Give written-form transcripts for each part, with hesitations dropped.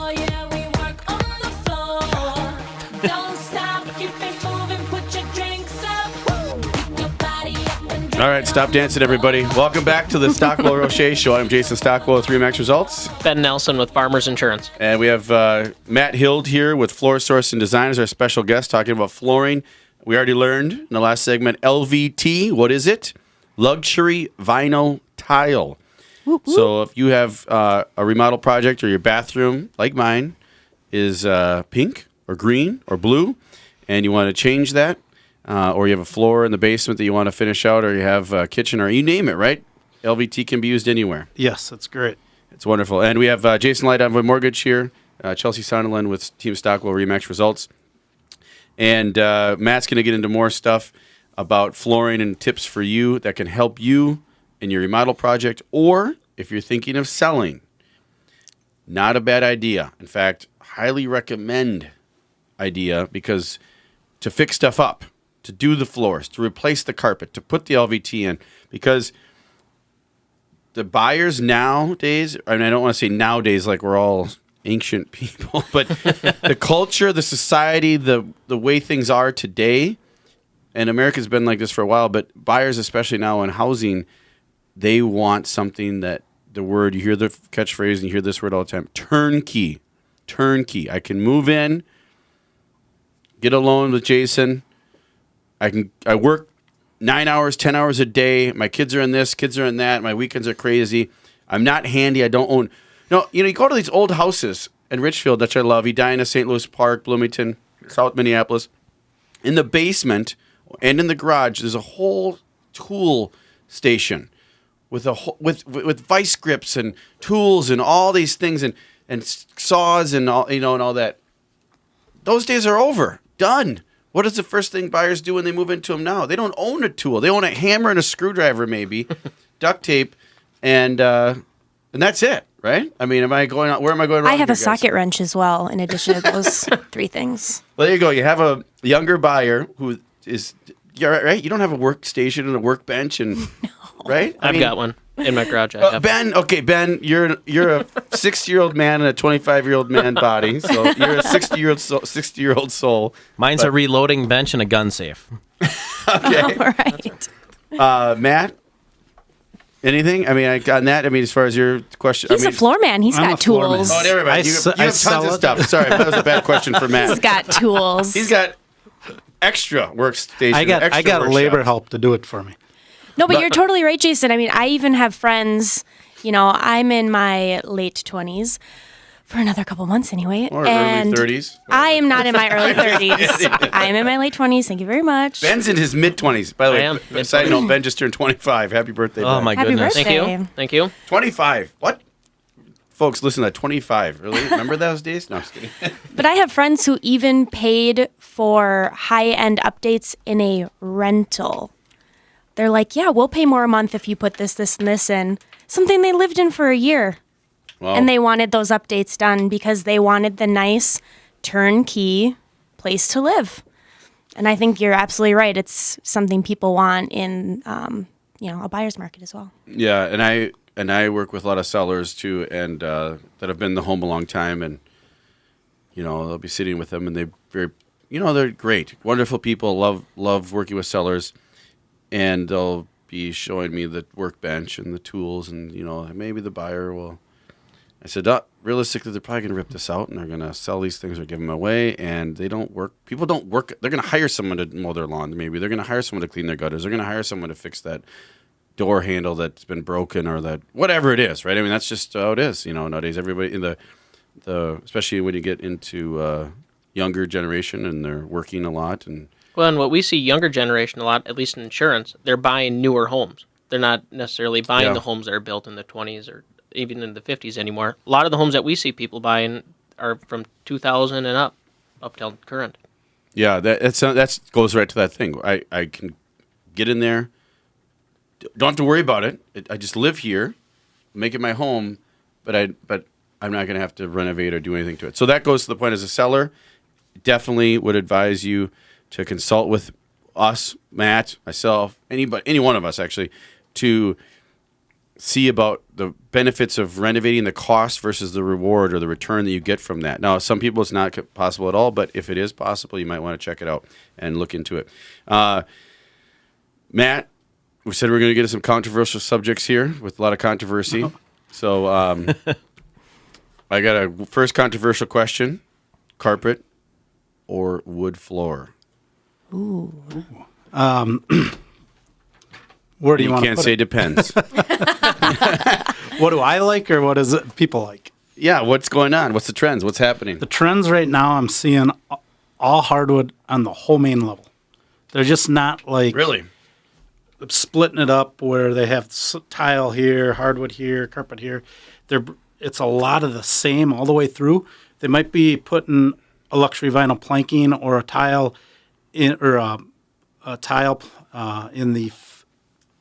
Oh yeah, we work on the floor. Don't stop, keep it moving, put your drinks up. Pick your body up and All right, stop dancing, everybody. Welcome back to the Stockwell Roche Show. I'm Jason Stockwell with Remax Results. Ben Nelson with Farmers Insurance. And we have Matt Hild here with Floor Source and Design as our special guest talking about flooring. We already learned in the last segment, LVT. What is it? Luxury vinyl tile. Whoop, whoop. So if you have a remodel project or your bathroom, like mine, is pink or green or blue, and you want to change that, or you have a floor in the basement that you want to finish out, or you have a kitchen, or you name it, right? LVT can be used anywhere. Yes, that's great. It's wonderful. And we have Jason Light on Void Mortgage here, Chelsea Sonderland with Team Stockwell Remax Results. And Matt's going to get into more stuff about flooring and tips for you that can help you in your remodel project, or if you're thinking of selling. Not a bad idea. In fact, highly recommend idea, because to fix stuff up, to do the floors, to replace the carpet, to put the LVT in, because the buyers nowadays, I mean, I don't want to say nowadays like we're all ancient people, but the culture, the society, the way things are today, and America's been like this for a while, but buyers, especially now in housing, they want something that the word, you hear the catchphrase and you hear this word all the time, turnkey. Turnkey. I can move in, get a loan with Jason. I work 9 hours, 10 hours a day. My kids are in this, kids are in that. My weekends are crazy. I'm not handy. I don't own. No, you go to these old houses in Richfield, which I love. Edina, St. Louis Park, Bloomington, South Minneapolis. In the basement and in the garage, there's a whole tool station with with vice grips and tools and all these things and saws and all and all that. Those days are over. Done. What is the first thing buyers do when they move into them now? They don't own a tool. They own a hammer and a screwdriver, maybe, duct tape, and that's it, right? I mean, where am I going wrong? I have here, a socket wrench as well, in addition to those three things. Well, there you go. You have a younger buyer who is, right? You don't have a workstation and a workbench, and right? I've got one in my garage. Ben, you're a 60-year-old man in a 25-year-old man body, so you're a 60-year-old soul. Mine's a reloading bench and a gun safe. Okay, All right. Matt. Anything? I mean, on that. I mean, as far as your question, He's a floor man. He's I'm got a floor man. tools. Oh, never mind. You have tons of stuff. Sorry, that was a bad question for Matt. He's got tools. He's got extra workstation. I got labor help to do it for me. No, but you're totally right, Jason. I mean, I even have friends, I'm in my late 20s, for another couple months anyway. Or and early 30s. I am not in my early 30s. I am in my late 20s. Thank you very much. Ben's in his mid-20s. By the I am way, side note, Ben just turned 25. Happy birthday, Ben. Oh, my Happy goodness. birthday. Thank you. 25. What? Folks, listen to that. 25. Really? Remember those days? No, I'm just kidding. But I have friends who even paid for high-end updates in a rental. They're like, yeah, we'll pay more a month if you put this, this, and this in. Something they lived in for a year. Well, And they wanted those updates done because they wanted the nice turnkey place to live. And I think you're absolutely right. It's something people want in, a buyer's market as well. yeah, and I work with a lot of sellers too, and that have been in the home a long time, and they'll be sitting with them, and they're great, wonderful people. Love working with sellers, and they'll be showing me the workbench and the tools, and maybe the buyer will. I said, realistically, they're probably going to rip this out, and they're going to sell these things or give them away, and they don't work. People don't work. They're going to hire someone to mow their lawn. Maybe they're going to hire someone to clean their gutters. They're going to hire someone to fix that door handle that's been broken, or that whatever it is, right? I mean, that's just how it is. Nowadays, everybody in the especially when you get into younger generation and they're working a lot. And Well, and what we see younger generation a lot, at least in insurance, they're buying newer homes. They're not necessarily buying the homes that are built in the 20s or even in the 50s anymore. A lot of the homes that we see people buying are from 2000 and up till current. yeah, that goes right to that thing. I can get in there. Don't have to worry about it. I just live here, make it my home, but I'm not going to have to renovate or do anything to it. So that goes to the point as a seller. Definitely would advise you to consult with us, Matt, myself, any one of us actually, to see about the benefits of renovating, the cost versus the reward or the return that you get from that. Now, some people it's not possible at all, but if it is possible, you might want to check it out and look into it. Matt, we said we're going to get to some controversial subjects here with a lot of controversy. So I got a first controversial question: carpet or wood floor? Where do you You want to can't put say it? depends. What do I like or what is it people like? Yeah, what's going on? What's the trends? What's happening? The trends right now, I'm seeing all hardwood on the whole main level. They're just not like Really? splitting it up where they have tile here, hardwood here, carpet here. It's a lot of the same all the way through. They might be putting a luxury vinyl planking or a tile in or a tile in the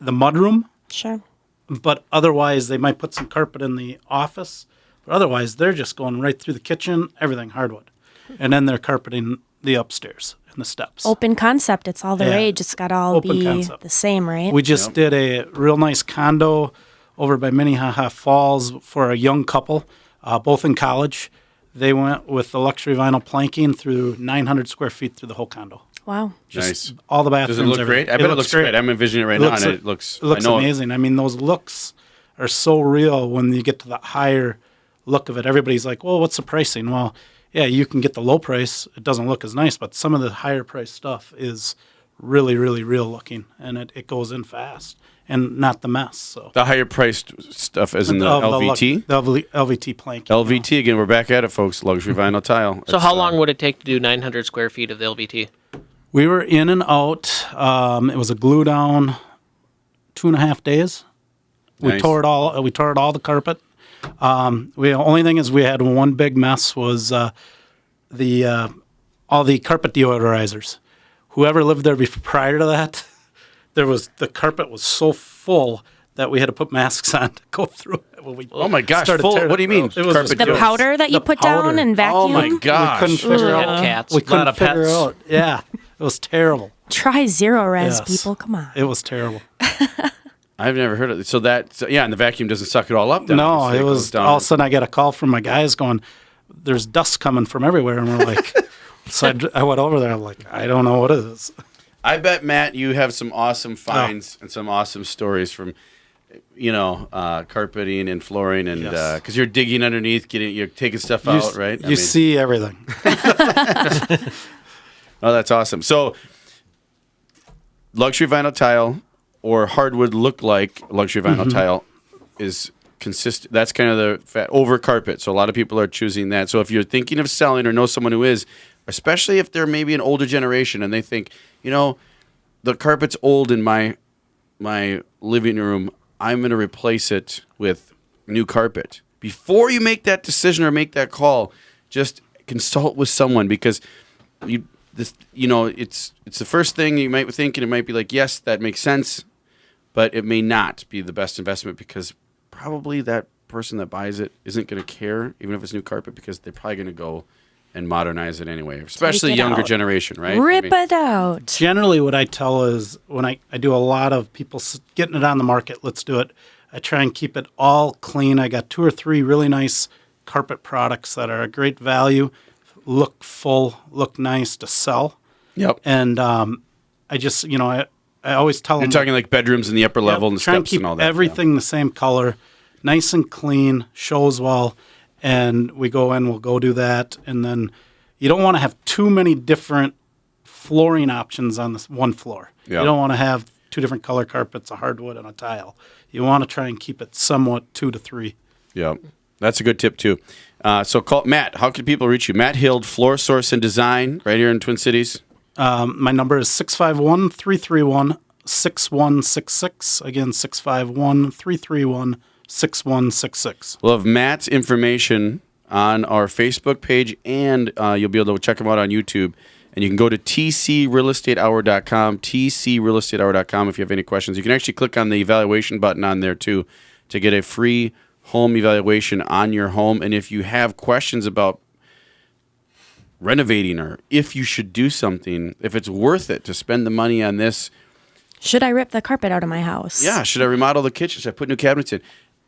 mudroom, Sure. but otherwise they might put some carpet in the office. But otherwise, they're just going right through the kitchen, everything hardwood, and then they're carpeting the upstairs and the steps. Open concept. It's all the Yeah. rage. It's got to all Open be concept. the same, right? We just did a real nice condo over by Minnehaha Falls for a young couple, both in college. They went with the luxury vinyl planking through 900 square feet through the whole condo. Wow. Nice. All the bathrooms. Does it look everything. great? I bet it looks great. I'm envisioning it right now, and it looks. It looks I know amazing. I mean, those looks are so real when you get to the higher look of it. Everybody's like, "Well, what's the pricing?" Well, yeah, you can get the low price. It doesn't look as nice, but some of the higher price stuff is really, really real looking, and it goes in fast and not the mess. So The higher priced stuff is in the Of LVT. the LVT plank. LVT again. We're back at it, folks. Luxury vinyl tile. So It's, how long would it take to do 900 square feet of the LVT? We were in and out. It was a glue down 2.5 days. We Nice. tore it all. We tore it all the carpet. Only thing is we had one big mess was all the carpet deodorizers. Whoever lived there prior to that, the carpet was so full that we had to put masks on to go through it. When we Oh my gosh, started full? tearing What do you mean? it was Carpet just- The powder that you the put powder. down and Oh vacuum. my We gosh. couldn't figure Ugh. out. Cats. We Lot couldn't of figure pets. out. Yeah, it was terrible. Try zero res, Yes. people. Come on. It was terrible. I've never heard of it. So yeah, and the vacuum doesn't suck it all up. Then, No, obviously. it goes was down. all of a sudden I got a call from my guys going, "There's dust coming from everywhere," and we're like, so I went over there. I'm like, I don't know what it is. I bet, Matt, you have some awesome finds and some awesome stories from, carpeting and flooring, and Yes. because you're digging underneath, you're taking stuff out, right? You see everything. Oh, that's awesome. So, luxury vinyl tile or hardwood look like luxury vinyl tile is consistent. That's kind of the over carpet. So a lot of people are choosing that. So if you're thinking of selling or know someone who is, especially if they're maybe an older generation and they think, the carpet's old in my living room, I'm going to replace it with new carpet. Before you make that decision or make that call, just consult with someone, because it's the first thing you might think, and it might be like, yes, that makes sense, but it may not be the best investment, because probably that person that buys it isn't going to care, even if it's new carpet, because they're probably going to go and modernize it anyway, especially it younger out. generation, right? Rip it out. Generally, what I tell is when I do a lot of people getting it on the market, let's do it. I try and keep it all clean. I got 2 or 3 really nice carpet products that are a great value, look full, look nice to sell. Yep. And I just, I always tell You're them. talking like bedrooms in the upper level and the try and steps keep and all that. everything the same color, nice and clean, shows well. And we go in, we'll go do that. And then you don't want to have too many different flooring options on this one floor. Yeah. You don't want to have 2 different color carpets, a hardwood and a tile. You want to try and keep it somewhat 2 to 3. Yeah, that's a good tip too. So call Matt. How can people reach you? Matt Hild, Floor Source and Design, right here in Twin Cities. My number is 651-331-6166. Again, 651-331-6166. We'll have Matt's information on our Facebook page, and you'll be able to check him out on YouTube. And you can go to tcrealestatehour.com, tcrealestatehour.com if you have any questions. You can actually click on the evaluation button on there too to get a free home evaluation on your home. And if you have questions about renovating, or if you should do something, if it's worth it to spend the money on this, Should I rip the carpet out of my house? Yeah, should I remodel the kitchen? Should I put new cabinets in?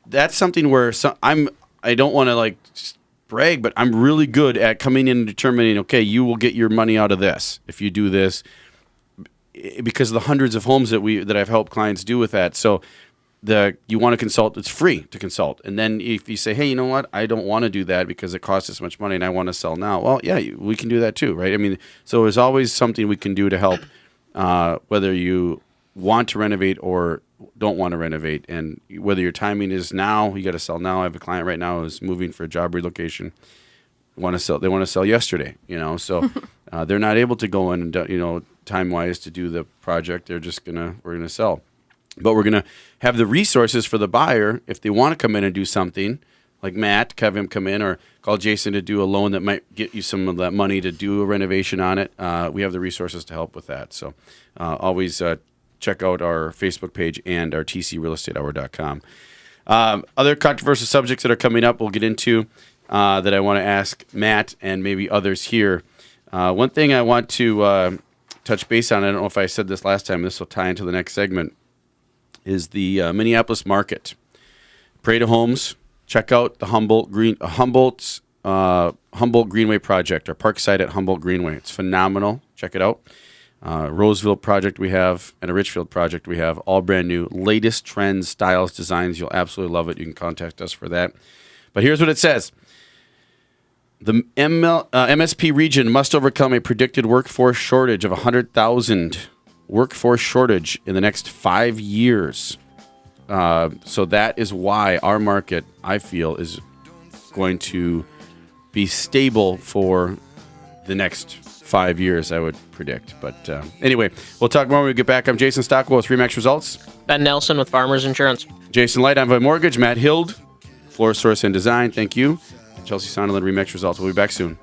That's something where I don't want to like brag, but I'm really good at coming in and determining, okay, you will get your money out of this if you do this, because of the hundreds of homes that I've helped clients do with that. So you want to consult, it's free to consult. And then if you say, hey, you know what, I don't want to do that because it costs this much money and I want to sell now. Well, yeah, we can do that too, right? I mean, so there's always something we can do to help, whether you want to renovate or don't want to renovate, and whether your timing is now, you got to sell now. I have a client right now who's moving for a job relocation. They want to sell yesterday, so they're not able to go in and, time wise to do the project. We're going to sell. But we're going to have the resources for the buyer if they want to come in and do something, like Matt, have him come in, or call Jason to do a loan that might get you some of that money to do a renovation on it. We have the resources to help with that. So always check out our Facebook page and our tcrealestatehour.com. Other controversial subjects that are coming up we'll get into that I want to ask Matt and maybe others here. One thing I want to touch base on, I don't know if I said this last time, this will tie into the next segment, is the Minneapolis market. Parade of Homes, check out the Humboldt Greenway project, or Parkside at Humboldt Greenway. It's phenomenal. Check it out. Roseville project we have, and a Richfield project we have, all brand new, latest trends, styles, designs. You'll absolutely love it. You can contact us for that. But here's what it says. The MSP region must overcome a predicted workforce shortage of 100,000 workforce shortage in the next 5 years. So that is why our market, I feel, is going to be stable for the next 5 years, I would predict. But anyway, we'll talk more when we get back. I'm Jason Stockwell with RE/MAX Results. Ben Nelson with Farmers Insurance. Jason Light, Envoy Mortgage. Matt Hild, Floor Source and Design. Thank you. Chelsea Sonderland, RE/MAX Results. We'll be back soon.